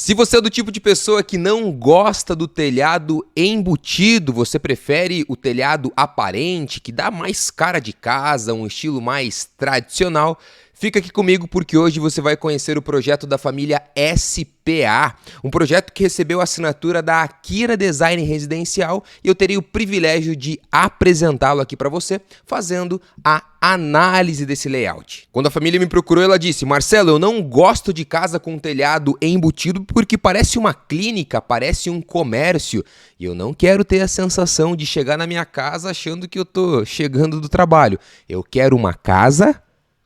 Se você é do tipo de pessoa que não gosta do telhado embutido, você prefere o telhado aparente, que dá mais cara de casa, um estilo mais tradicional, fica aqui comigo porque hoje você vai conhecer o projeto da família SPA, um projeto que recebeu a assinatura da Akira Design Residencial e eu terei o privilégio de apresentá-lo aqui para você, fazendo a análise desse layout. Quando a família me procurou, ela disse: Marcelo, eu não gosto de casa com telhado embutido porque parece uma clínica, parece um comércio e eu não quero ter a sensação de chegar na minha casa achando que eu tô chegando do trabalho. Eu quero uma casa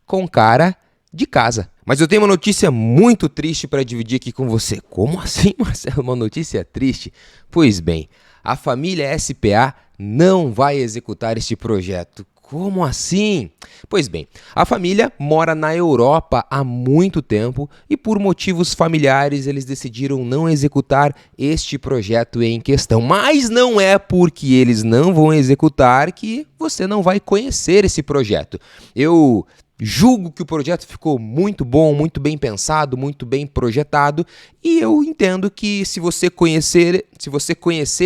com cara de casa. Mas eu tenho uma notícia muito triste para dividir aqui com você. Como assim, Marcelo? Uma notícia triste? Pois bem, a família SPA não vai executar este projeto. Como assim? Pois bem, a família mora na Europa há muito tempo e por motivos familiares eles decidiram não executar este projeto em questão. Mas não é porque eles não vão executar que você não vai conhecer esse projeto. Eu julgo que o projeto ficou muito bom, muito bem pensado, muito bem projetado e eu entendo que se você conhecer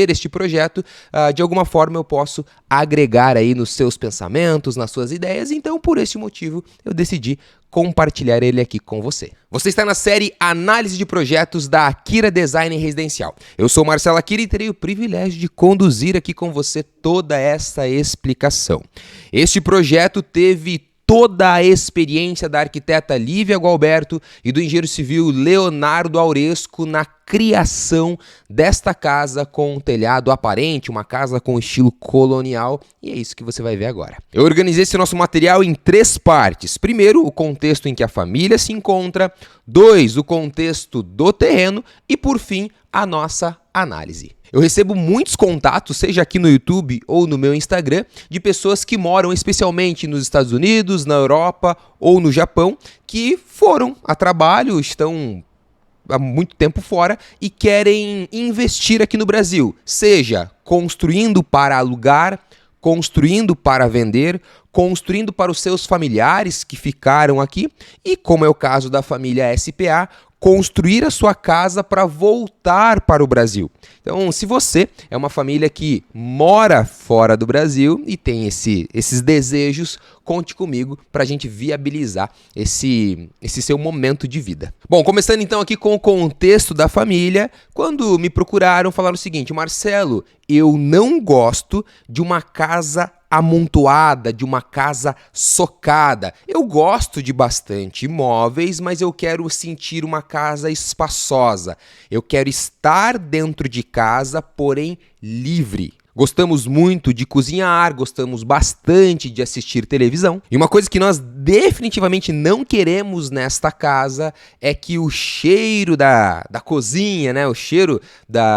este projeto, de alguma forma eu posso agregar aí nos seus pensamentos, nas suas ideias, então por esse motivo eu decidi compartilhar ele aqui com você. Você está na série Análise de Projetos da Akira Design Residencial. Eu sou Marcelo Akira e terei o privilégio de conduzir aqui com você toda essa explicação. Este projeto teve toda a experiência da arquiteta Lívia Gualberto e do engenheiro civil Leonardo Auresco na criação desta casa com um telhado aparente, uma casa com estilo colonial, e é isso que você vai ver agora. Eu organizei esse nosso material em 3 partes. Primeiro, o contexto em que a família se encontra. 2, o contexto do terreno. E, por fim, a nossa análise. Eu recebo muitos contatos, seja aqui no YouTube ou no meu Instagram, de pessoas que moram especialmente nos Estados Unidos, na Europa ou no Japão, que foram a trabalho, estão há muito tempo fora e querem investir aqui no Brasil, seja construindo para alugar, construindo para vender, construindo para os seus familiares que ficaram aqui e, como é o caso da família SPA, construir a sua casa para voltar para o Brasil. Então, se você é uma família que mora fora do Brasil e tem esses desejos, conte comigo para a gente viabilizar esse seu momento de vida. Bom, começando então aqui com o contexto da família, quando me procuraram, falaram o seguinte: Marcelo, eu não gosto de uma casa amontoada, de uma casa socada. Eu gosto de bastante imóveis, mas eu quero sentir uma casa espaçosa. Eu quero estar dentro de casa, porém livre. Gostamos muito de cozinhar, gostamos bastante de assistir televisão. E uma coisa que nós definitivamente não queremos nesta casa é que o cheiro da cozinha, né, o cheiro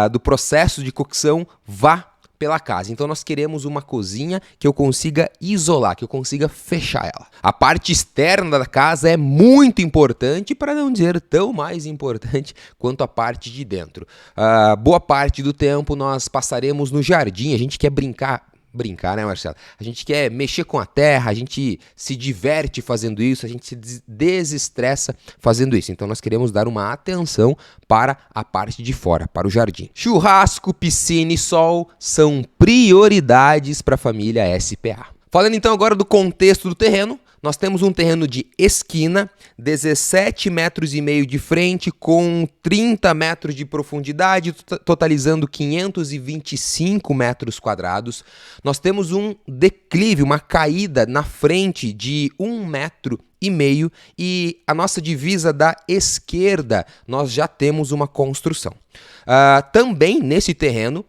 do processo de cocção vá pela casa. Então nós queremos uma cozinha que eu consiga isolar, que eu consiga fechar ela. A parte externa da casa é muito importante, para não dizer tão mais importante quanto a parte de dentro. Boa parte do tempo nós passaremos no jardim, a gente quer brincar, né, Marcelo? A gente quer mexer com a terra, a gente se diverte fazendo isso, a gente se desestressa fazendo isso. Então nós queremos dar uma atenção para a parte de fora, para o jardim. Churrasco, piscina e sol são prioridades para a família SPA. Falando então agora do contexto do terreno, nós temos um terreno de esquina, 17,5 metros de frente, com 30 metros de profundidade, totalizando 525 metros quadrados. Nós temos um declive, uma caída na frente de 1,5 metro e a nossa divisa da esquerda, nós já temos uma construção. Também nesse terreno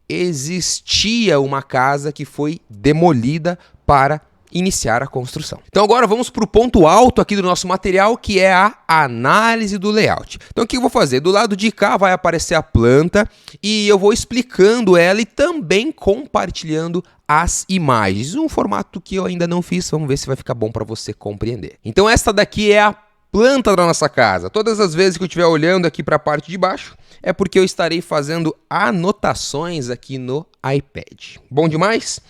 existia uma casa que foi demolida para iniciar a construção. Então agora vamos para o ponto alto aqui do nosso material, que é a análise do layout. Então o que eu vou fazer? Do lado de cá vai aparecer a planta e eu vou explicando ela e também compartilhando as imagens. Um formato que eu ainda não fiz, vamos ver se vai ficar bom para você compreender. Então esta daqui é a planta da nossa casa. Todas as vezes que eu estiver olhando aqui para a parte de baixo, é porque eu estarei fazendo anotações aqui no iPad. Bom demais?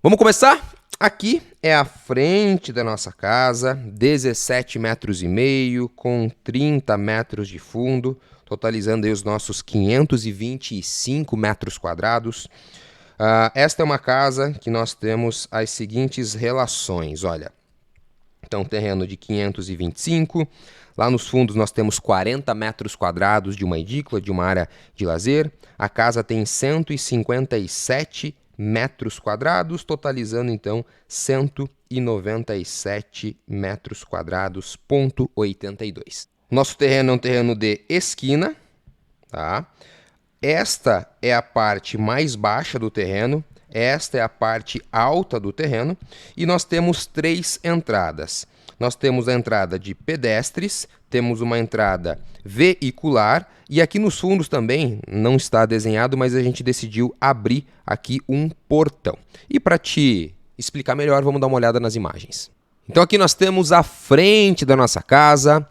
Vamos começar? Aqui é a frente da nossa casa, 17,5 metros com 30 metros de fundo, totalizando aí os nossos 525 metros quadrados. Esta é uma casa que nós temos as seguintes relações, olha. Então, terreno de 525, lá nos fundos nós temos 40 metros quadrados de uma edícula, de uma área de lazer. A casa tem 157 metros quadrados, totalizando então 197 metros quadrados, ponto 82. Nosso terreno é um terreno de esquina, tá? Esta é a parte mais baixa do terreno, esta é a parte alta do terreno e nós temos 3 entradas. Nós temos a entrada de pedestres, temos uma entrada veicular e aqui nos fundos também, não está desenhado, mas a gente decidiu abrir aqui um portão. E para te explicar melhor, vamos dar uma olhada nas imagens. Então aqui nós temos a frente da nossa casa.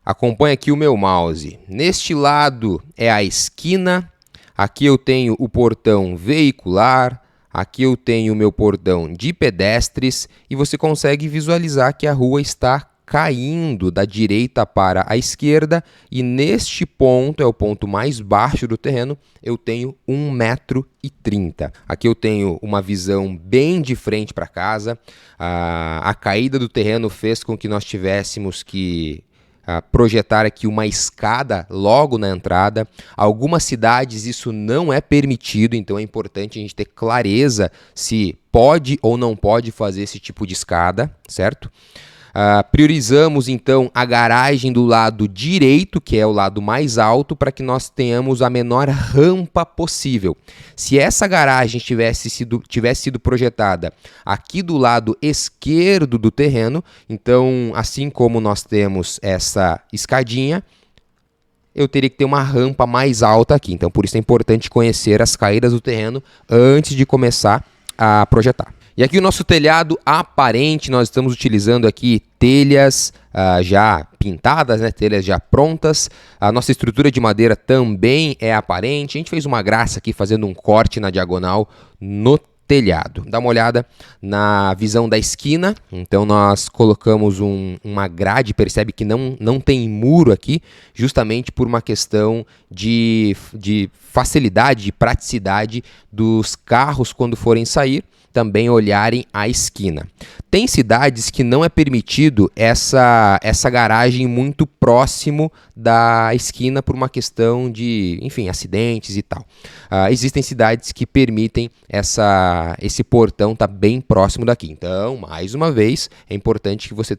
Acompanha aqui o meu mouse. Neste lado é a esquina, aqui eu tenho o portão veicular, aqui eu tenho o meu portão de pedestres e você consegue visualizar que a rua está caindo da direita para a esquerda e neste ponto, é o ponto mais baixo do terreno, eu tenho 1,30 m. Aqui eu tenho uma visão bem de frente para casa. A caída do terreno fez com que nós tivéssemos que projetar aqui uma escada logo na entrada. Algumas cidades isso não é permitido, então é importante a gente ter clareza se pode ou não pode fazer esse tipo de escada, certo? Priorizamos então a garagem do lado direito, que é o lado mais alto, para que nós tenhamos a menor rampa possível. Se essa garagem tivesse sido projetada aqui do lado esquerdo do terreno, então assim como nós temos essa escadinha, eu teria que ter uma rampa mais alta aqui. Então por isso é importante conhecer as caídas do terreno antes de começar a projetar. E aqui o nosso telhado aparente, nós estamos utilizando aqui telhas já pintadas, né? Telhas já prontas. A nossa estrutura de madeira também é aparente. A gente fez uma graça aqui fazendo um corte na diagonal no telhado. Dá uma olhada na visão da esquina. Então nós colocamos uma grade, percebe que não tem muro aqui, justamente por uma questão de facilidade, de praticidade dos carros quando forem sair, também olharem a esquina. Tem cidades que não é permitido essa garagem muito próximo da esquina por uma questão de, enfim, acidentes e tal. Existem cidades que permitem esse portão estar bem próximo daqui. Então, mais uma vez, é importante que você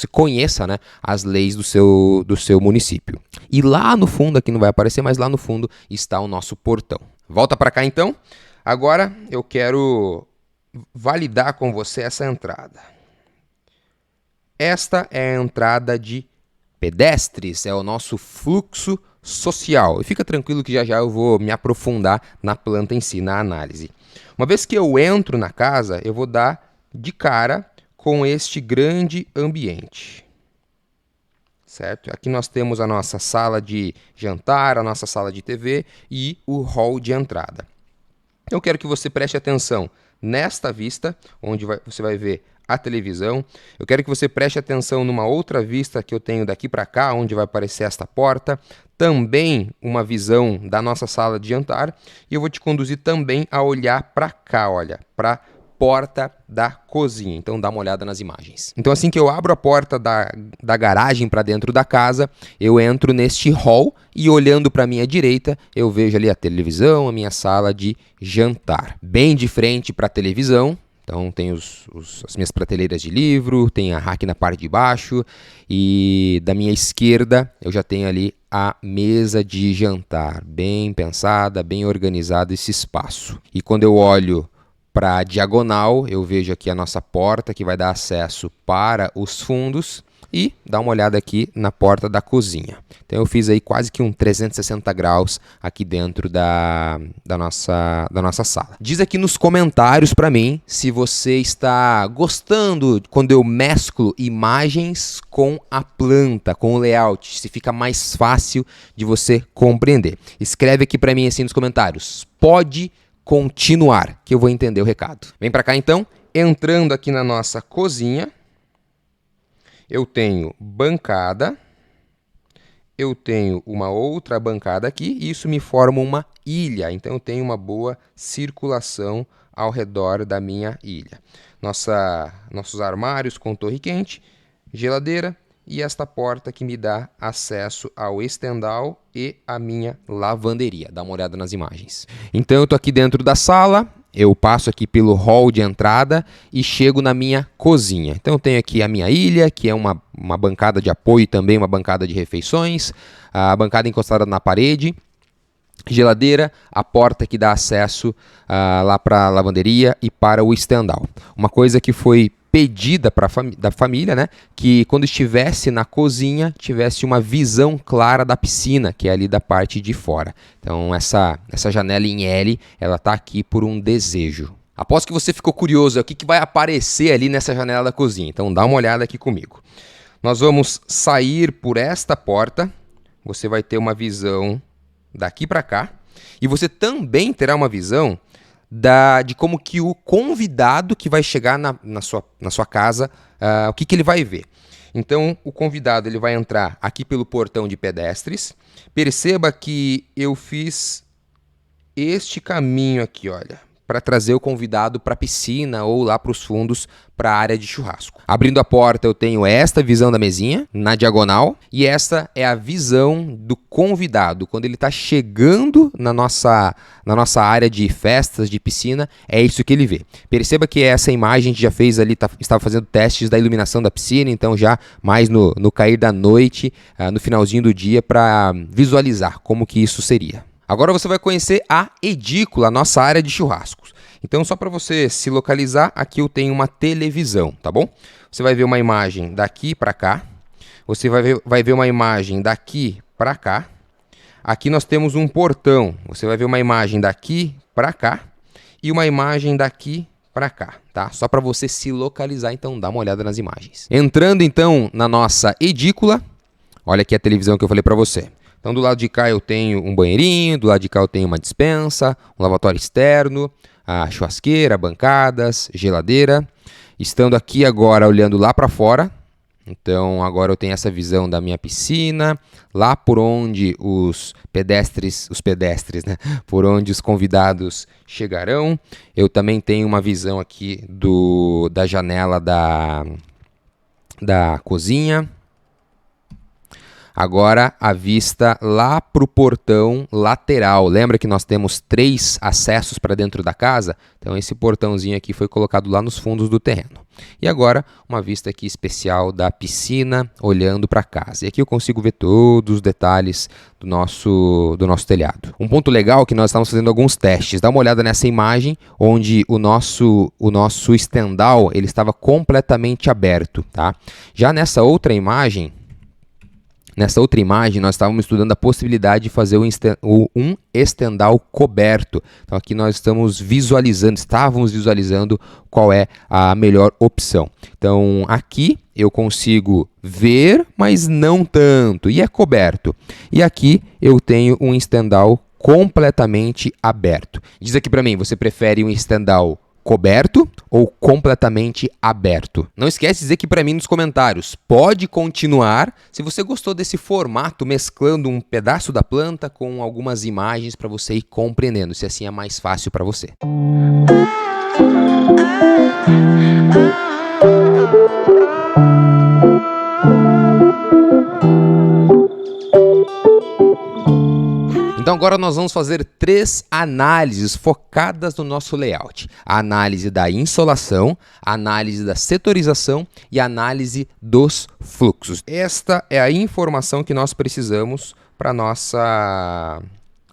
conheça, né, as leis do seu município. E lá no fundo, aqui não vai aparecer, mas lá no fundo está o nosso portão. Volta para cá então. Agora eu quero validar com você essa entrada. Esta é a entrada de pedestres, é o nosso fluxo social. E fica tranquilo que já já eu vou me aprofundar na planta em si, na análise. Uma vez que eu entro na casa, eu vou dar de cara com este grande ambiente. Certo? Aqui nós temos a nossa sala de jantar, a nossa sala de TV e o hall de entrada. Eu quero que você preste atenção nesta vista, onde você vai ver a televisão. Eu quero que você preste atenção numa outra vista que eu tenho daqui para cá, onde vai aparecer esta porta. Também uma visão da nossa sala de jantar. E eu vou te conduzir também a olhar para cá, olha, para porta da cozinha. Então dá uma olhada nas imagens. Então assim que eu abro a porta da garagem para dentro da casa, eu entro neste hall e olhando para a minha direita, eu vejo ali a televisão, a minha sala de jantar. Bem de frente para a televisão, então tem as minhas prateleiras de livro, tem a rack na parte de baixo e da minha esquerda eu já tenho ali a mesa de jantar. Bem pensada, bem organizado esse espaço. E quando eu olho para a diagonal, eu vejo aqui a nossa porta que vai dar acesso para os fundos e dá uma olhada aqui na porta da cozinha. Então eu fiz aí quase que um 360 graus aqui dentro da nossa sala. Diz aqui nos comentários para mim se você está gostando quando eu mesclo imagens com a planta, com o layout, se fica mais fácil de você compreender. Escreve aqui para mim assim nos comentários. Pode continuar, que eu vou entender o recado. Vem para cá então, entrando aqui na nossa cozinha, eu tenho bancada, eu tenho uma outra bancada aqui e isso me forma uma ilha. Então eu tenho uma boa circulação ao redor da minha ilha. Nossos armários com torre quente, geladeira e esta porta que me dá acesso ao estendal e à minha lavanderia. Dá uma olhada nas imagens. Então eu estou aqui dentro da sala, eu passo aqui pelo hall de entrada e chego na minha cozinha. Então eu tenho aqui a minha ilha, que é uma bancada de apoio e também uma bancada de refeições, a bancada encostada na parede, geladeira, a porta que dá acesso lá para a lavanderia e para o estendal. Uma coisa que foi pedida da família, né, que quando estivesse na cozinha, tivesse uma visão clara da piscina, que é ali da parte de fora. Então essa janela em L, ela está aqui por um desejo. Aposto que você ficou curioso, o que vai aparecer ali nessa janela da cozinha. Então dá uma olhada aqui comigo. Nós vamos sair por esta porta, você vai ter uma visão daqui para cá, e você também terá uma visão de como que o convidado que vai chegar na sua casa, o que ele vai ver. Então, o convidado ele vai entrar aqui pelo portão de pedestres. Perceba que eu fiz este caminho aqui, olha, para trazer o convidado para a piscina ou lá para os fundos, para a área de churrasco. Abrindo a porta, eu tenho esta visão da mesinha, na diagonal, e esta é a visão do convidado. Quando ele está chegando na nossa área de festas, de piscina, é isso que ele vê. Perceba que essa imagem a gente já fez ali, estava fazendo testes da iluminação da piscina, então já mais no cair da noite, no finalzinho do dia, para visualizar como que isso seria. Agora você vai conhecer a edícula, a nossa área de churrascos. Então, só para você se localizar, aqui eu tenho uma televisão, tá bom? Você vai ver uma imagem daqui para cá. Você vai ver uma imagem daqui para cá. Aqui nós temos um portão. Você vai ver uma imagem daqui para cá e uma imagem daqui para cá, tá? Só para você se localizar, então dá uma olhada nas imagens. Entrando então na nossa edícula, olha aqui a televisão que eu falei para você. Então, do lado de cá eu tenho um banheirinho, do lado de cá eu tenho uma despensa, um lavatório externo, a churrasqueira, bancadas, geladeira. Estando aqui agora olhando lá para fora, então agora eu tenho essa visão da minha piscina, lá por onde os pedestres, né? Por onde os convidados chegarão. Eu também tenho uma visão aqui da janela da cozinha. Agora a vista lá para o portão lateral. Lembra que nós temos 3 acessos para dentro da casa? Então esse portãozinho aqui foi colocado lá nos fundos do terreno. E agora uma vista aqui especial da piscina olhando para casa. E aqui eu consigo ver todos os detalhes do nosso telhado. Um ponto legal é que nós estamos fazendo alguns testes. Dá uma olhada nessa imagem onde o nosso estendal ele estava completamente aberto, tá? Já nessa outra imagem, nós estávamos estudando a possibilidade de fazer um estendal coberto. Então aqui nós estávamos visualizando qual é a melhor opção. Então aqui eu consigo ver, mas não tanto, e é coberto. E aqui eu tenho um estendal completamente aberto. Diz aqui para mim, você prefere um estendal coberto ou completamente aberto? Não esquece de dizer aqui para mim nos comentários. Pode continuar se você gostou desse formato, mesclando um pedaço da planta com algumas imagens para você ir compreendendo, se assim é mais fácil para você. Então agora nós vamos fazer 3 análises focadas no nosso layout. A análise da insolação, a análise da setorização e a análise dos fluxos. Esta é a informação que nós precisamos para a nossa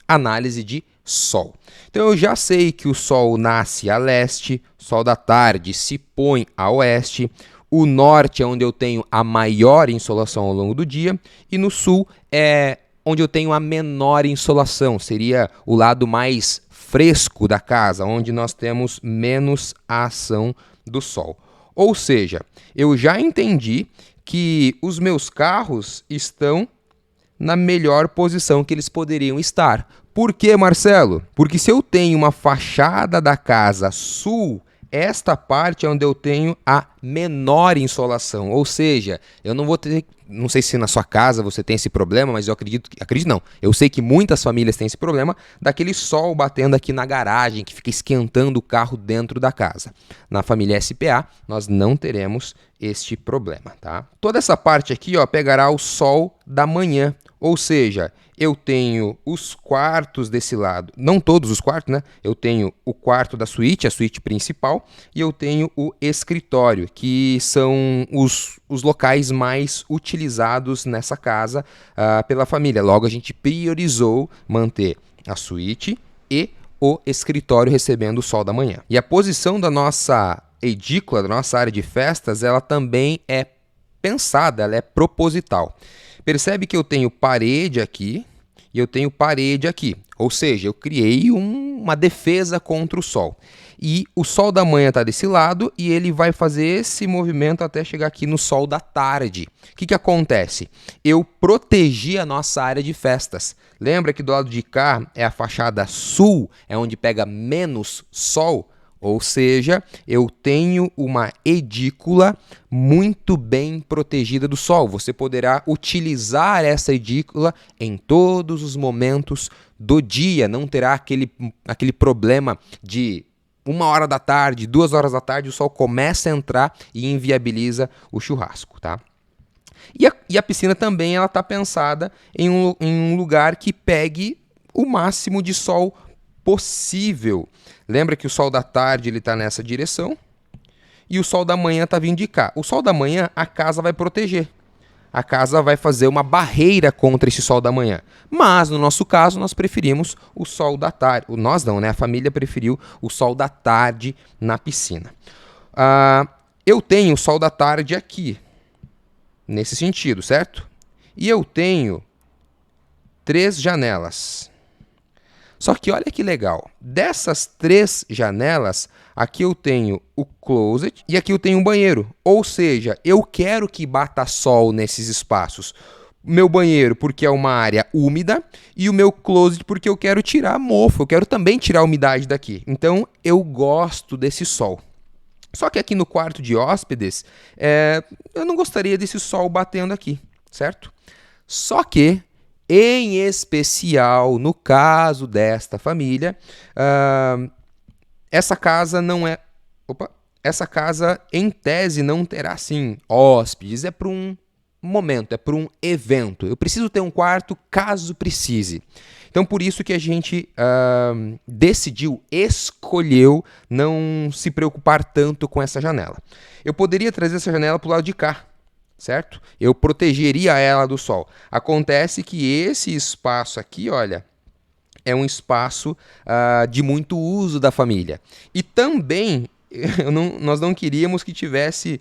análise de sol. Então eu já sei que o sol nasce a leste, o sol da tarde se põe a oeste, o norte é onde eu tenho a maior insolação ao longo do dia e no sul é onde eu tenho a menor insolação, seria o lado mais fresco da casa, onde nós temos menos a ação do sol. Ou seja, eu já entendi que os meus carros estão na melhor posição que eles poderiam estar. Por quê, Marcelo? Porque se eu tenho uma fachada da casa sul, esta parte é onde eu tenho a menor insolação, ou seja, eu não vou ter não sei se na sua casa você tem esse problema, mas acredito não, eu sei que muitas famílias têm esse problema daquele sol batendo aqui na garagem, que fica esquentando o carro dentro da casa. Na família SPA, nós não teremos este problema, tá? Toda essa parte aqui, ó, pegará o sol da manhã, ou seja, eu tenho os quartos desse lado, não todos os quartos, né? Eu tenho o quarto da suíte, a suíte principal, e eu tenho o escritório, que são os locais mais utilizados nessa casa pela família. Logo, a gente priorizou manter a suíte e o escritório recebendo o sol da manhã. E a posição da nossa edícula, da nossa área de festas, ela também é pensada, ela é proposital. Percebe que eu tenho parede aqui e eu tenho parede aqui. Ou seja, eu criei uma defesa contra o sol. E o sol da manhã está desse lado e ele vai fazer esse movimento até chegar aqui no sol da tarde. O que acontece? Eu protegi a nossa área de festas. Lembra que do lado de cá é a fachada sul, é onde pega menos sol? Ou seja, eu tenho uma edícula muito bem protegida do sol. Você poderá utilizar essa edícula em todos os momentos do dia. Não terá aquele problema de 1h da tarde, 2h da tarde, o sol começa a entrar e inviabiliza o churrasco, tá? E a piscina também está pensada em um lugar que pegue o máximo de sol possível. Lembra que o sol da tarde está nessa direção e o sol da manhã está vindo de cá. O sol da manhã a casa vai proteger. A casa vai fazer uma barreira contra esse sol da manhã. Mas, no nosso caso, nós preferimos o sol da tarde. Nós não, né? A família preferiu o sol da tarde na piscina. Eu tenho o sol da tarde aqui, nesse sentido, certo? E eu tenho 3 janelas. Só que olha que legal, dessas 3 janelas, aqui eu tenho o closet e aqui eu tenho um banheiro. Ou seja, eu quero que bata sol nesses espaços. Meu banheiro porque é uma área úmida e o meu closet porque eu quero tirar mofo, eu quero também tirar a umidade daqui. Então eu gosto desse sol. Só que aqui no quarto de hóspedes, eu não gostaria desse sol batendo aqui, certo? Só que em especial, no caso desta família, essa casa não é... essa casa, em tese, não terá, assim, hóspedes. É para um momento, é para um evento. Eu preciso ter um quarto caso precise. Então, por isso que a gente escolheu não se preocupar tanto com essa janela. Eu poderia trazer essa janela para o lado de cá, certo? Eu protegeria ela do sol. Acontece que esse espaço aqui, olha, é um espaço de muito uso da família. E também, nós não queríamos que tivesse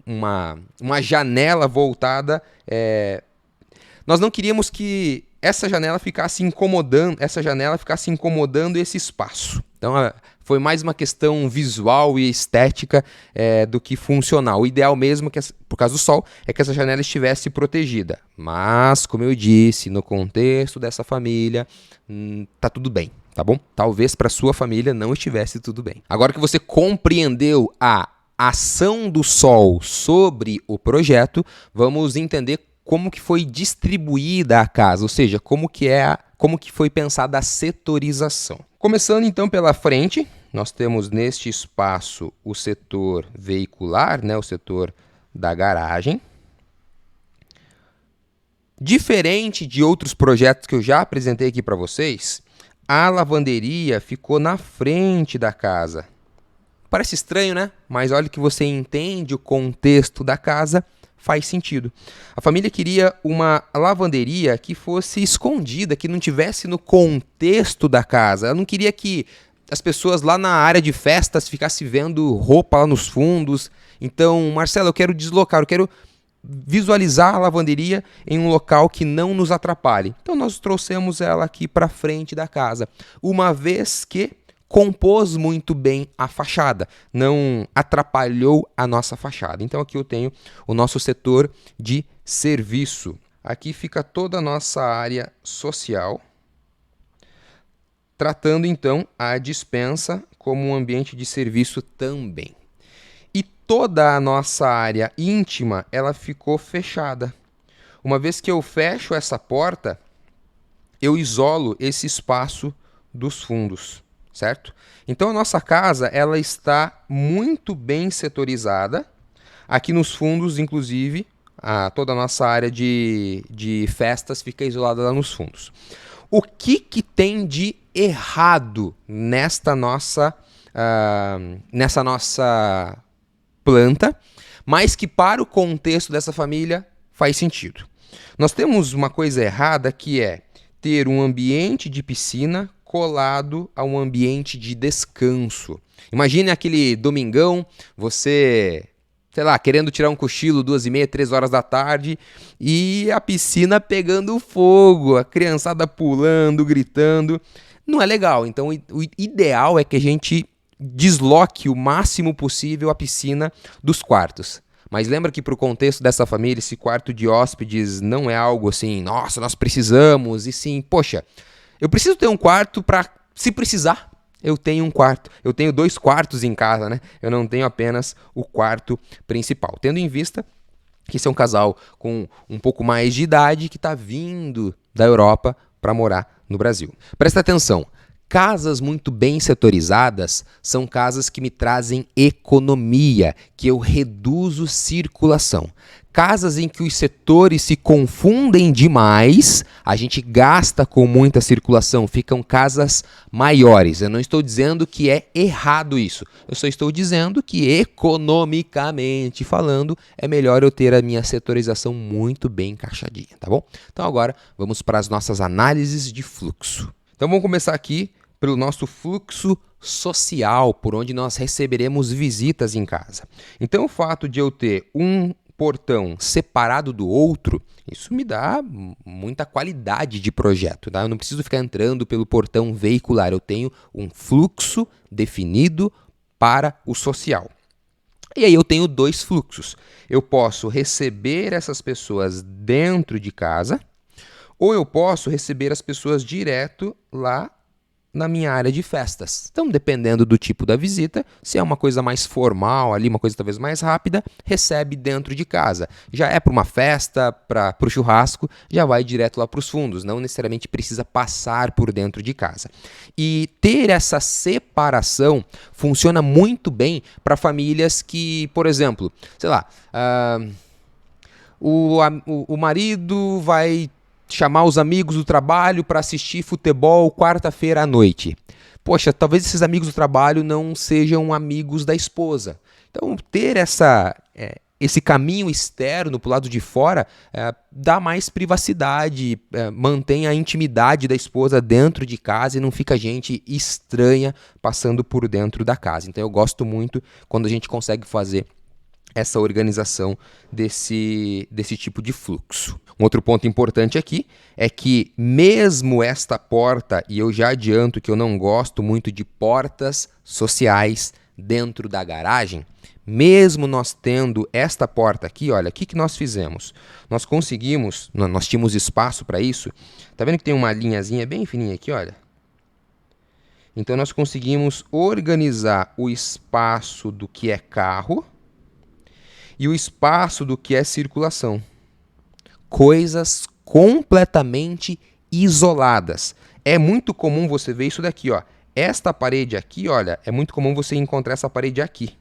uma janela voltada... nós não queríamos que essa janela ficasse incomodando esse espaço. Então, foi mais uma questão visual e estética do que funcional. O ideal mesmo, por causa do sol, é que essa janela estivesse protegida. Mas, como eu disse, no contexto dessa família, tá tudo bem, tá bom? Talvez para sua família não estivesse tudo bem. Agora que você compreendeu a ação do sol sobre o projeto, vamos entender como que foi distribuída a casa, ou seja, como que foi pensada a setorização. Começando então pela frente, nós temos neste espaço o setor veicular, né, o setor da garagem. Diferente de outros projetos que eu já apresentei aqui para vocês, a lavanderia ficou na frente da casa. Parece estranho, né? Mas olha que você entende o contexto da casa, faz sentido. A família queria uma lavanderia que fosse escondida, que não tivesse no contexto da casa. Ela não queria que as pessoas lá na área de festas ficassem vendo roupa lá nos fundos. Então, Marcelo, eu quero deslocar, eu quero visualizar a lavanderia em um local que não nos atrapalhe. Então, nós trouxemos ela aqui para frente da casa, uma vez que compôs muito bem a fachada, não atrapalhou a nossa fachada. Então aqui eu tenho o nosso setor de serviço. Aqui fica toda a nossa área social, tratando então a despensa como um ambiente de serviço também. E toda a nossa área íntima, ela ficou fechada. Uma vez que eu fecho essa porta, eu isolo esse espaço dos fundos, certo? Então a nossa casa, ela está muito bem setorizada. Aqui nos fundos, inclusive, toda a nossa área de festas fica isolada lá nos fundos. O que tem de errado nessa nossa planta, mas que para o contexto dessa família faz sentido? Nós temos uma coisa errada, que é ter um ambiente de piscina colado a um ambiente de descanso. Imagine aquele domingão, você, sei lá, querendo tirar um cochilo 2h30, 3 horas da tarde, e a piscina pegando fogo, a criançada pulando, gritando. Não é legal. Então o ideal é que a gente desloque o máximo possível a piscina dos quartos. Mas lembra que para o contexto dessa família, esse quarto de hóspedes não é algo assim, nossa, nós precisamos, e sim, poxa, eu preciso ter um quarto para, se precisar, eu tenho um quarto. Eu tenho 2 quartos em casa, né? Eu não tenho apenas o quarto principal. Tendo em vista que esse é um casal com um pouco mais de idade que está vindo da Europa para morar no Brasil. Presta atenção. Casas muito bem setorizadas são casas que me trazem economia, que eu reduzo circulação. Casas em que os setores se confundem demais, a gente gasta com muita circulação, ficam casas maiores. Eu não estou dizendo que é errado isso, eu só estou dizendo que economicamente falando, é melhor eu ter a minha setorização muito bem encaixadinha, tá bom? Então agora vamos para as nossas análises de fluxo. Então vamos começar aqui pelo nosso fluxo social, por onde nós receberemos visitas em casa. Então o fato de eu ter um portão separado do outro, isso me dá muita qualidade de projeto, tá? Eu não preciso ficar entrando pelo portão veicular, eu tenho um fluxo definido para o social. E aí eu tenho 2 fluxos. Eu posso receber essas pessoas dentro de casa, ou eu posso receber as pessoas direto lá na minha área de festas. Então, dependendo do tipo da visita, se é uma coisa mais formal, ali uma coisa talvez mais rápida, recebe dentro de casa. Já é para uma festa, para o churrasco, já vai direto lá para os fundos, não necessariamente precisa passar por dentro de casa. E ter essa separação funciona muito bem para famílias que, por exemplo, sei lá, o marido vai chamar os amigos do trabalho para assistir futebol quarta-feira à noite. Poxa, talvez esses amigos do trabalho não sejam amigos da esposa. Então, ter esse caminho externo para o lado de fora dá mais privacidade, mantém a intimidade da esposa dentro de casa e não fica gente estranha passando por dentro da casa. Então, eu gosto muito quando a gente consegue fazer essa organização desse tipo de fluxo. Um outro ponto importante aqui é que mesmo esta porta, e eu já adianto que eu não gosto muito de portas sociais dentro da garagem, mesmo nós tendo esta porta aqui, olha, o que nós fizemos? Nós conseguimos, nós tínhamos espaço para isso, tá vendo que tem uma linhazinha bem fininha aqui, olha? Então nós conseguimos organizar o espaço do que é carro e o espaço do que é circulação. Coisas completamente isoladas. É muito comum você ver isso daqui, ó. Esta parede aqui, olha, é muito comum você encontrar essa parede aqui.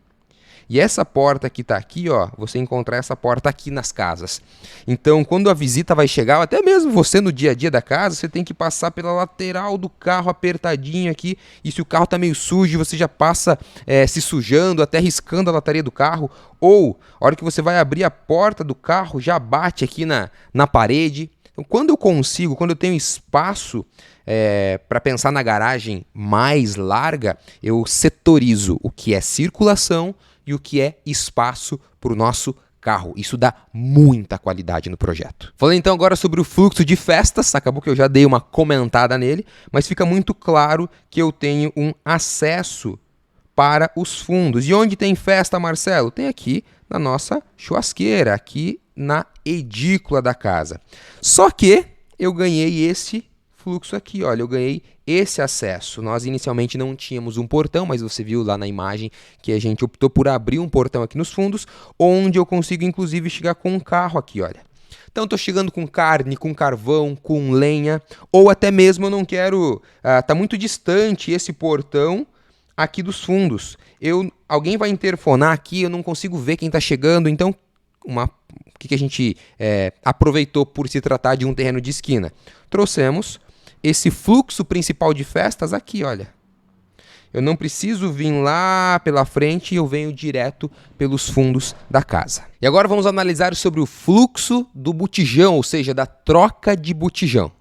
E essa porta que está aqui, ó, você encontrar essa porta aqui nas casas. Então, quando a visita vai chegar, até mesmo você no dia a dia da casa, você tem que passar pela lateral do carro apertadinho aqui. E se o carro está meio sujo, você já passa se sujando, até riscando a lataria do carro. Ou, a hora que você vai abrir a porta do carro, já bate aqui na parede. Então, quando eu tenho espaço para pensar na garagem mais larga, eu setorizo o que é circulação e o que é espaço para o nosso carro. Isso dá muita qualidade no projeto. Falando então agora sobre o fluxo de festas, acabou que eu já dei uma comentada nele, mas fica muito claro que eu tenho um acesso para os fundos. E onde tem festa, Marcelo? Tem aqui na nossa churrasqueira, aqui na edícula da casa. Só que eu ganhei esse fluxo aqui, olha, eu ganhei esse acesso. Nós inicialmente não tínhamos um portão, mas você viu lá na imagem que a gente optou por abrir um portão aqui nos fundos, onde eu consigo inclusive chegar com um carro aqui, olha. Então, estou chegando com carne, com carvão, com lenha, ou até mesmo eu não quero... Está muito distante esse portão aqui dos fundos. Alguém vai interfonar aqui, eu não consigo ver quem está chegando, então o que a gente aproveitou por se tratar de um terreno de esquina? Trouxemos esse fluxo principal de festas aqui, olha. Eu não preciso vir lá pela frente, eu venho direto pelos fundos da casa. E agora vamos analisar sobre o fluxo do botijão, ou seja, da troca de botijão.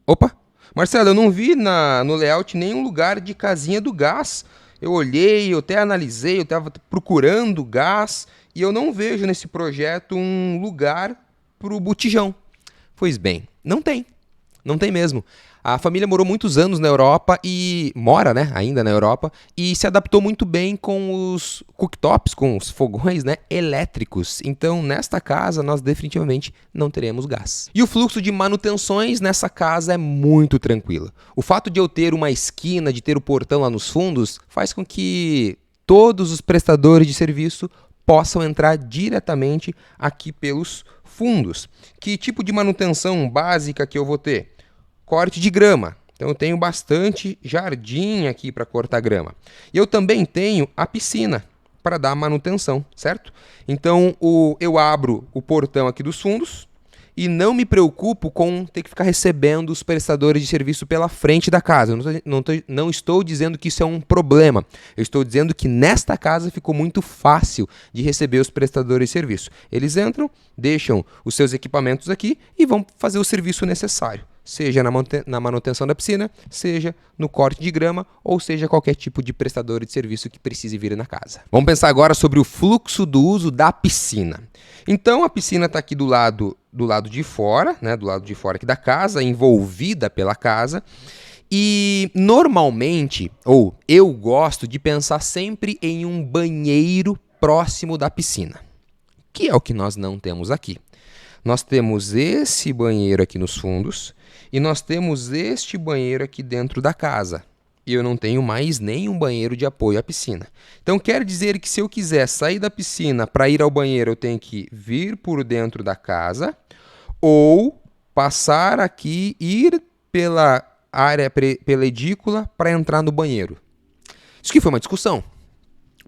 Opa! Marcelo, eu não vi no layout nenhum lugar de casinha do gás. Eu olhei, eu até analisei, eu estava procurando gás e eu não vejo nesse projeto um lugar para o botijão. Pois bem, não tem. Não tem mesmo. A família morou muitos anos na Europa e mora, né, ainda na Europa, e se adaptou muito bem com os cooktops, com os fogões, né, elétricos. Então, nesta casa, nós definitivamente não teremos gás. E o fluxo de manutenções nessa casa é muito tranquilo. O fato de eu ter uma esquina, de ter o portão lá nos fundos, faz com que todos os prestadores de serviço possam entrar diretamente aqui pelos fundos. Que tipo de manutenção básica que eu vou ter? Corte de grama. Então eu tenho bastante jardim aqui para cortar grama. E eu também tenho a piscina para dar manutenção, certo? Então eu abro o portão aqui dos fundos e não me preocupo com ter que ficar recebendo os prestadores de serviço pela frente da casa. Não estou dizendo que isso é um problema. Eu estou dizendo que nesta casa ficou muito fácil de receber os prestadores de serviço. Eles entram, deixam os seus equipamentos aqui e vão fazer o serviço necessário. Seja na manutenção da piscina, seja no corte de grama, ou seja qualquer tipo de prestador de serviço que precise vir na casa. Vamos pensar agora sobre o fluxo do uso da piscina. Então a piscina está aqui do lado de fora, né, do lado de fora aqui da casa, envolvida pela casa. E normalmente, ou eu gosto de pensar sempre em um banheiro próximo da piscina, que é o que nós não temos aqui. Nós temos esse banheiro aqui nos fundos e nós temos este banheiro aqui dentro da casa. E eu não tenho mais nenhum banheiro de apoio à piscina. Então quer dizer que se eu quiser sair da piscina para ir ao banheiro, eu tenho que vir por dentro da casa ou passar aqui, ir pela área, pela edícula para entrar no banheiro. Isso aqui foi uma discussão.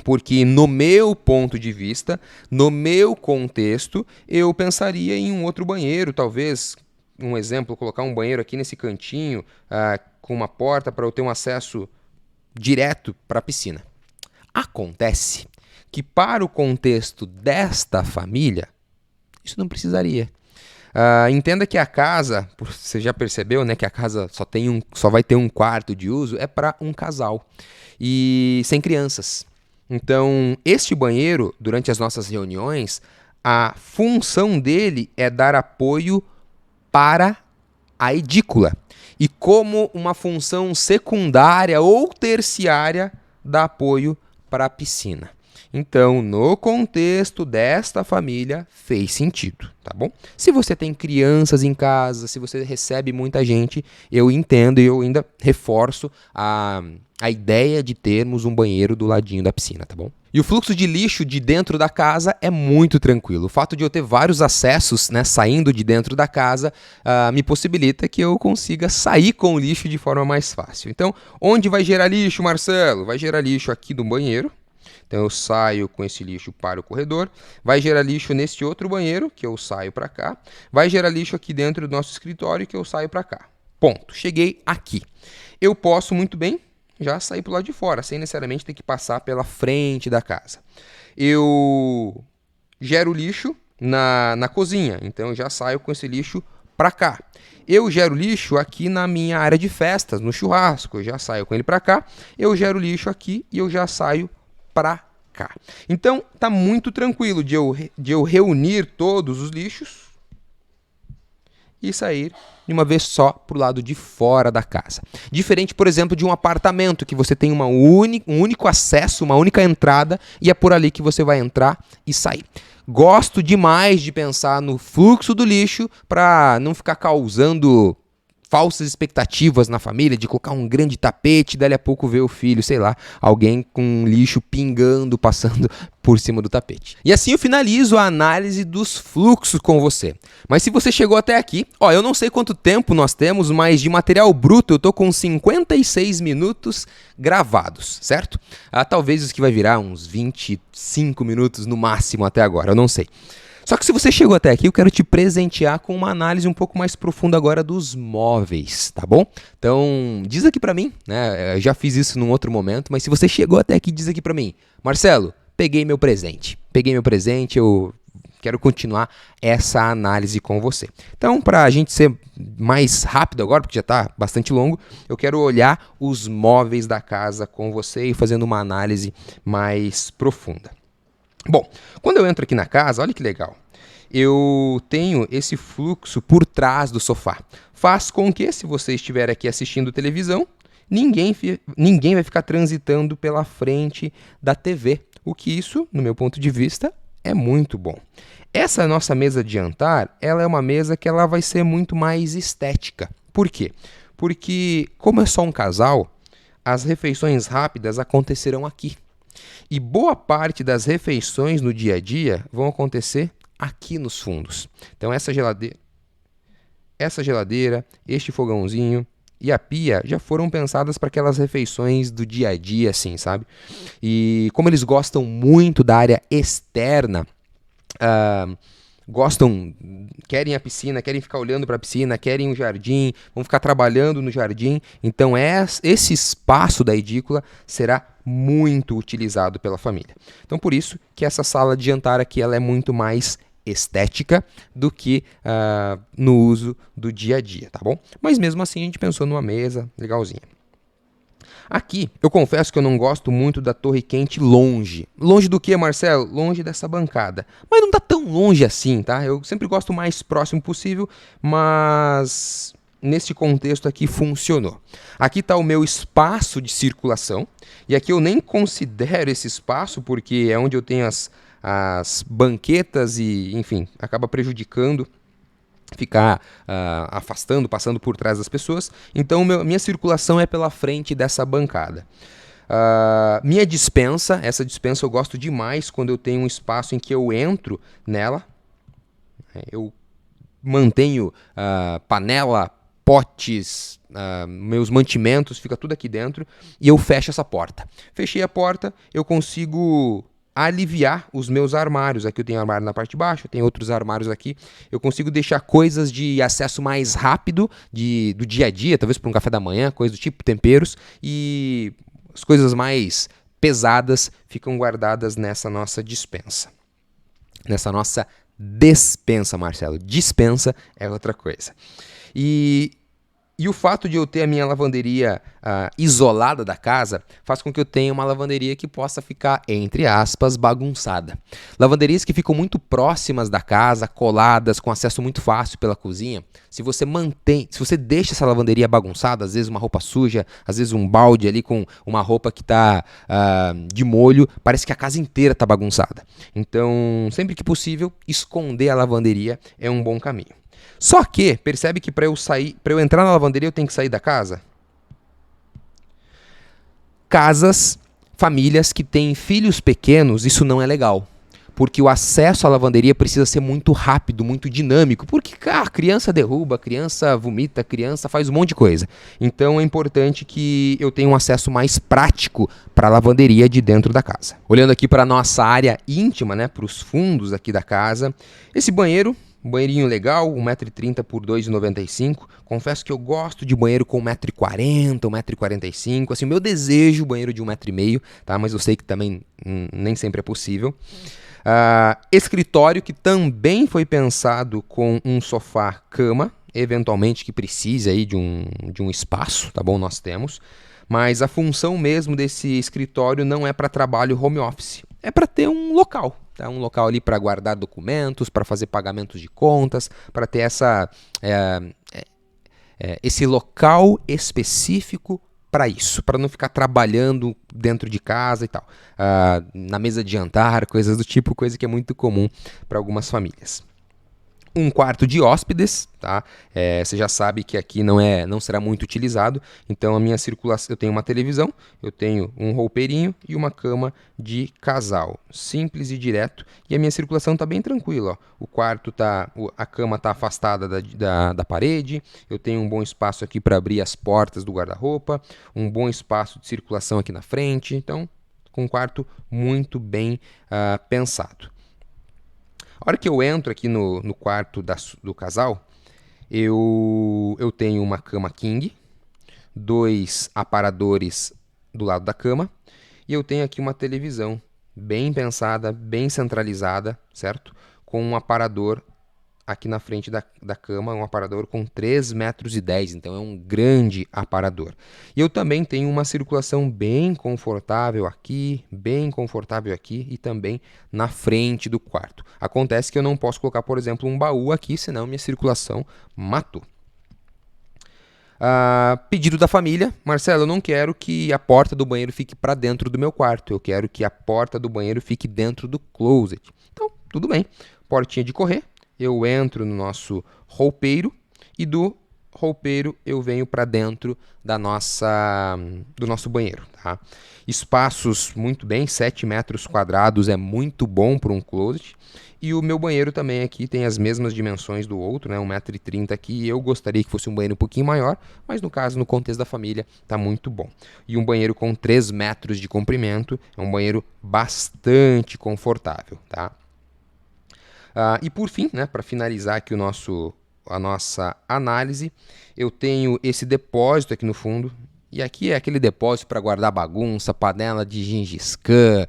Porque no meu ponto de vista, no meu contexto, eu pensaria em um outro banheiro, talvez, um exemplo, colocar um banheiro aqui nesse cantinho, com uma porta para eu ter um acesso direto para a piscina. Acontece que para o contexto desta família, isso não precisaria. Entenda que a casa, você já percebeu, né, que a casa só vai ter um quarto de uso, é para um casal e sem crianças. Então, este banheiro, durante as nossas reuniões, a função dele é dar apoio para a edícula. E como uma função secundária ou terciária, dá apoio para a piscina. Então, no contexto desta família, fez sentido, tá bom? Se você tem crianças em casa, se você recebe muita gente, eu entendo e eu ainda reforço a ideia de termos um banheiro do ladinho da piscina, tá bom? E o fluxo de lixo de dentro da casa é muito tranquilo. O fato de eu ter vários acessos, né, saindo de dentro da casa, me possibilita que eu consiga sair com o lixo de forma mais fácil. Então, onde vai gerar lixo, Marcelo? Vai gerar lixo aqui no banheiro. Então eu saio com esse lixo para o corredor, vai gerar lixo nesse outro banheiro, que eu saio para cá, vai gerar lixo aqui dentro do nosso escritório, que eu saio para cá. Ponto. Cheguei aqui. Eu posso muito bem já sair para o lado de fora, sem necessariamente ter que passar pela frente da casa. Eu gero lixo na cozinha, então eu já saio com esse lixo para cá. Eu gero lixo aqui na minha área de festas, no churrasco, eu já saio com ele para cá. Eu gero lixo aqui e eu já saio para cá. Então, tá muito tranquilo de eu reunir todos os lixos e sair de uma vez só para o lado de fora da casa. Diferente, por exemplo, de um apartamento que você tem um único acesso, uma única entrada e é por ali que você vai entrar e sair. Gosto demais de pensar no fluxo do lixo para não ficar causando falsas expectativas na família de colocar um grande tapete, dali a pouco ver o filho, sei lá, alguém com lixo pingando, passando por cima do tapete. E assim eu finalizo a análise dos fluxos com você. Mas se você chegou até aqui, eu não sei quanto tempo nós temos, mas de material bruto eu tô com 56 minutos gravados, certo? Talvez isso que vai virar uns 25 minutos no máximo até agora, eu não sei. Só que se você chegou até aqui, eu quero te presentear com uma análise um pouco mais profunda agora dos móveis, tá bom? Então, diz aqui pra mim, né? Eu já fiz isso num outro momento, mas se você chegou até aqui, diz aqui pra mim: Marcelo, peguei meu presente, eu quero continuar essa análise com você. Então, para a gente ser mais rápido agora, porque já está bastante longo, eu quero olhar os móveis da casa com você e fazendo uma análise mais profunda. Bom, quando eu entro aqui na casa, olha que legal, eu tenho esse fluxo por trás do sofá. Faz com que, se você estiver aqui assistindo televisão, ninguém vai ficar transitando pela frente da TV. O que isso, no meu ponto de vista, é muito bom. Essa nossa mesa de jantar, ela é uma mesa que ela vai ser muito mais estética. Por quê? Porque, como é só um casal, as refeições rápidas acontecerão aqui. E boa parte das refeições no dia a dia vão acontecer aqui nos fundos. Então essa geladeira, este fogãozinho e a pia já foram pensadas para aquelas refeições do dia a dia, assim, sabe? E como eles gostam muito da área externa, querem a piscina, querem ficar olhando para a piscina, querem o jardim, vão ficar trabalhando no jardim. Então esse espaço da edícula será muito utilizado pela família. Então por isso que essa sala de jantar aqui ela é muito mais estética do que no uso do dia a dia, tá bom? Mas mesmo assim a gente pensou numa mesa legalzinha. Aqui, eu confesso que eu não gosto muito da torre quente longe. Longe do que, Marcelo? Longe dessa bancada. Mas não está tão longe assim, tá? Eu sempre gosto o mais próximo possível, mas nesse contexto aqui funcionou. Aqui está o meu espaço de circulação, e aqui eu nem considero esse espaço, porque é onde eu tenho as banquetas e, enfim, acaba prejudicando ficar afastando, passando por trás das pessoas. Então minha circulação é pela frente dessa bancada. Minha dispensa, essa dispensa eu gosto demais quando eu tenho um espaço em que eu entro nela. Eu mantenho panela, potes, meus mantimentos, fica tudo aqui dentro e eu fecho essa porta. Fechei a porta, eu consigo aliviar os meus armários. Aqui eu tenho armário na parte de baixo, eu tenho outros armários aqui. Eu consigo deixar coisas de acesso mais rápido do dia a dia, talvez para um café da manhã, coisa do tipo, temperos, e as coisas mais pesadas ficam guardadas nessa nossa dispensa. Nessa nossa despensa, Marcelo. Dispensa é outra coisa. E o fato de eu ter a minha lavanderia isolada da casa faz com que eu tenha uma lavanderia que possa ficar, entre aspas, bagunçada. Lavanderias que ficam muito próximas da casa, coladas, com acesso muito fácil pela cozinha. Se você deixa essa lavanderia bagunçada, às vezes uma roupa suja, às vezes um balde ali com uma roupa que está de molho, parece que a casa inteira está bagunçada. Então, sempre que possível, esconder a lavanderia é um bom caminho. Só que, percebe que para eu entrar na lavanderia eu tenho que sair da casa? Famílias que têm filhos pequenos, isso não é legal. Porque o acesso à lavanderia precisa ser muito rápido, muito dinâmico. Porque, a criança derruba, a criança vomita, a criança faz um monte de coisa. Então é importante que eu tenha um acesso mais prático para a lavanderia de dentro da casa. Olhando aqui para a nossa área íntima, né, para os fundos aqui da casa, esse banheiro... Um banheirinho legal, 1,30 m por 2,95 m. Confesso que eu gosto de banheiro com 1,40 m, 1,45 m. Assim, o meu desejo, banheiro de 1,5 m, tá? Mas eu sei que também nem sempre é possível. Escritório que também foi pensado com um sofá-cama, eventualmente que precise aí de um espaço, tá bom? Nós temos. Mas a função mesmo desse escritório não é para trabalho home office, é para ter um local. Um local ali para guardar documentos, para fazer pagamentos de contas, para ter esse local específico para isso, para não ficar trabalhando dentro de casa e tal, na mesa de jantar, coisas do tipo, coisa que é muito comum para algumas famílias. Um quarto de hóspedes, tá? Você já sabe que aqui não será muito utilizado, então a minha circulação, eu tenho uma televisão, eu tenho um roupeirinho e uma cama de casal, simples e direto, e a minha circulação está bem tranquila, ó. O quarto a cama está afastada da parede, eu tenho um bom espaço aqui para abrir as portas do guarda-roupa, um bom espaço de circulação aqui na frente, então com um quarto muito bem pensado. A hora que eu entro aqui no quarto do casal, eu tenho uma cama king, 2 aparadores do lado da cama, e eu tenho aqui uma televisão bem pensada, bem centralizada, certo? Com um aparador aqui na frente da cama, um aparador com 3,10 metros, então é um grande aparador. E eu também tenho uma circulação bem confortável aqui e também na frente do quarto. Acontece que eu não posso colocar, por exemplo, um baú aqui, senão minha circulação matou. Pedido da família: Marcelo, eu não quero que a porta do banheiro fique para dentro do meu quarto, eu quero que a porta do banheiro fique dentro do closet. Então, tudo bem, portinha de correr, eu entro no nosso roupeiro e do roupeiro eu venho para dentro do nosso banheiro, tá? Espaços muito bem, 7 metros quadrados é muito bom para um closet. E o meu banheiro também aqui tem as mesmas dimensões do outro, né? 1,30 m aqui. Eu gostaria que fosse um banheiro um pouquinho maior, mas no caso, no contexto da família, tá muito bom. E um banheiro com 3 metros de comprimento é um banheiro bastante confortável, tá? E por fim, né, para finalizar aqui a nossa análise, eu tenho esse depósito aqui no fundo. E aqui é aquele depósito para guardar bagunça, panela de Gengis Khan,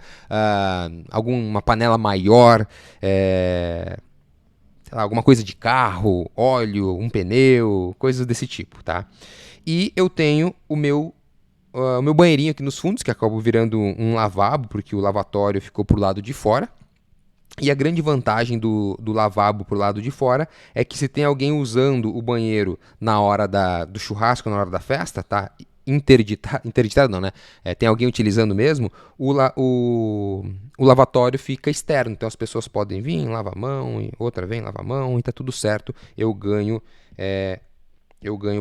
alguma panela maior, sei lá, alguma coisa de carro, óleo, um pneu, coisas desse tipo, tá? E eu tenho o meu banheirinho aqui nos fundos, que acabou virando um lavabo, porque o lavatório ficou pro lado de fora. E a grande vantagem do lavabo pro lado de fora é que se tem alguém usando o banheiro na hora do churrasco, na hora da festa, tá? Interditado não, né? Tem alguém utilizando mesmo, o lavatório fica externo, então as pessoas podem vir, lava a mão, e outra vem, lava a mão, e tá tudo certo. Eu ganho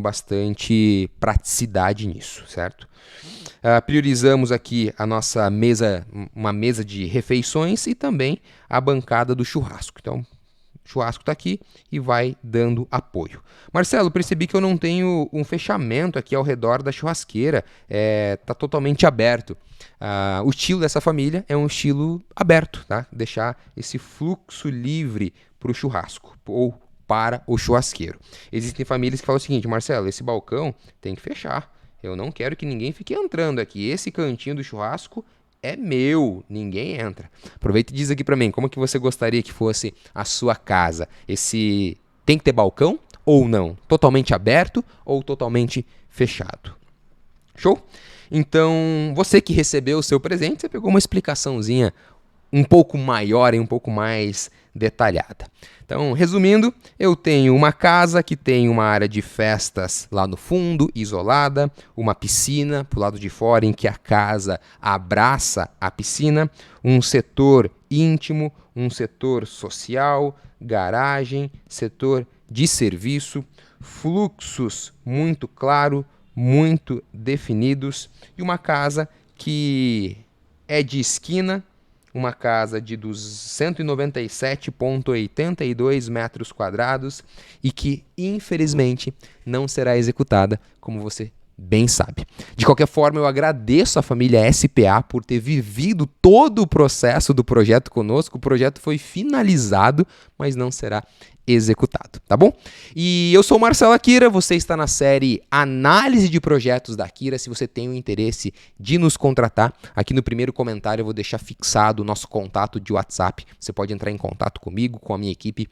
bastante praticidade nisso, certo? Priorizamos aqui a nossa mesa, uma mesa de refeições e também a bancada do churrasco. Então, o churrasco está aqui e vai dando apoio. Marcelo, percebi que eu não tenho um fechamento aqui ao redor da churrasqueira, está totalmente aberto. O estilo dessa família é um estilo aberto, tá? Deixar esse fluxo livre para o churrasco ou para o churrasqueiro. Existem famílias que falam o seguinte: Marcelo, esse balcão tem que fechar. Eu não quero que ninguém fique entrando aqui. Esse cantinho do churrasco é meu, ninguém entra. Aproveita e diz aqui para mim, como que você gostaria que fosse a sua casa? Tem que ter balcão ou não? Totalmente aberto ou totalmente fechado? Show? Então, você que recebeu o seu presente, você pegou uma explicaçãozinha um pouco maior e um pouco mais detalhada. Então, resumindo, eu tenho uma casa que tem uma área de festas lá no fundo, isolada, uma piscina pro lado de fora em que a casa abraça a piscina, um setor íntimo, um setor social, garagem, setor de serviço, fluxos muito claros, muito definidos e uma casa que é de esquina, uma casa de 197,82 metros quadrados e que, infelizmente, não será executada, como você bem sabe. De qualquer forma, eu agradeço à família SPA por ter vivido todo o processo do projeto conosco. O projeto foi finalizado, mas não será executado, tá bom? E eu sou o Marcelo Akira, você está na série Análise de Projetos da Akira. Se você tem o interesse de nos contratar, aqui no primeiro comentário eu vou deixar fixado o nosso contato de WhatsApp. Você pode entrar em contato comigo, com a minha equipe,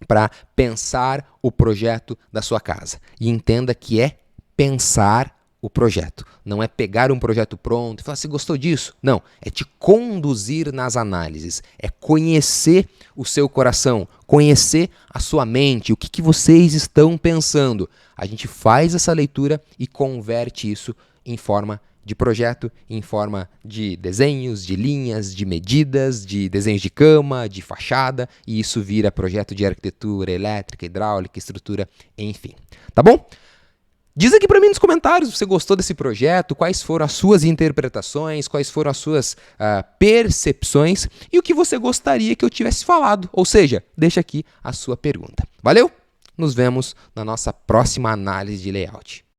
para pensar o projeto da sua casa. E entenda que é pensar o projeto. Não é pegar um projeto pronto e falar: você gostou disso? Não, é te conduzir nas análises, é conhecer o seu coração, conhecer a sua mente, o que vocês estão pensando. A gente faz essa leitura e converte isso em forma de projeto em forma de desenhos, de linhas, de medidas, de desenhos de cama, de fachada, e isso vira projeto de arquitetura elétrica, hidráulica, estrutura, enfim. Tá bom? Diz aqui para mim nos comentários se você gostou desse projeto, quais foram as suas interpretações, quais foram as suas percepções e o que você gostaria que eu tivesse falado. Ou seja, deixa aqui a sua pergunta. Valeu? Nos vemos na nossa próxima análise de layout.